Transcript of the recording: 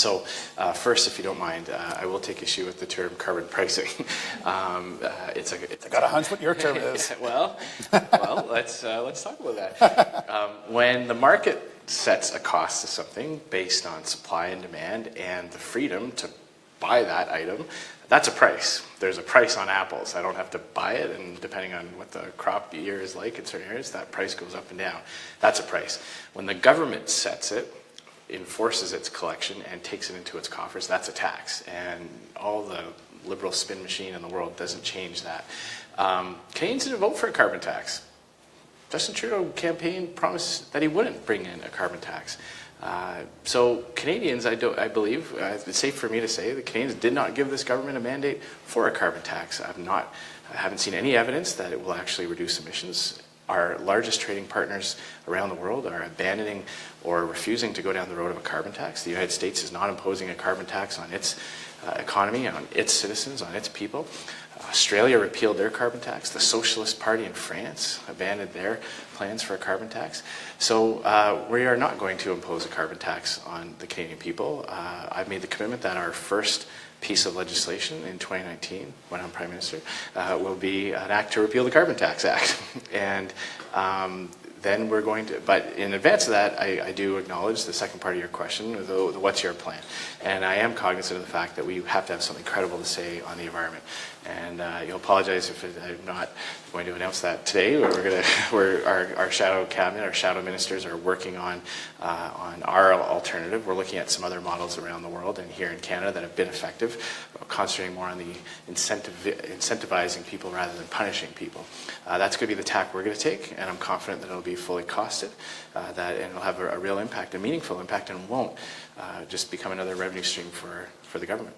So first, if you don't mind, I will take issue with the term carbon pricing. It's got a hunch what your term is. well, let's talk about that. When the market sets a cost to something based on supply and demand and the freedom to buy that item, that's a price. There's a price on apples. I don't have to buy it, and depending on what the crop year is like in certain areas, that price goes up and down. That's a price. When the government sets it, enforces its collection, and takes it into its coffers, that's a tax. And all the liberal spin machine in the world doesn't change that. Canadians didn't vote for a carbon tax. Justin Trudeau campaign promised that he wouldn't bring in a carbon tax. So Canadians, I believe, it's safe for me to say that Canadians did not give this government a mandate for a carbon tax. I haven't seen any evidence that it will actually reduce emissions. Our largest trading partners around the world are abandoning or refusing to go down the road of a carbon tax. The United States is not imposing a carbon tax on its economy, on its citizens, on its people. Australia repealed their carbon tax. The Socialist Party in France abandoned their plans for a carbon tax. So we are not going to impose a carbon tax on the Canadian people. I've made the commitment that our first piece of legislation in 2019, when I'm Prime Minister, will be an act to repeal the Carbon Tax Act. And then we're going to, but in advance of that, I do acknowledge the second part of your question, the what's your plan? And I am cognizant of the fact that we have to have something credible to say on the environment. And you'll apologize if I'm not going to announce that today. Our shadow cabinet, our shadow ministers are working on our alternative. We're looking at some other models around the world and here in Canada that have been effective, concentrating more on the incentivizing people rather than punishing people. That's going to be the tack we're going to take, and I'm confident that it'll be fully costed, and it'll have a real impact, a meaningful impact, and won't just become another revenue stream for the government.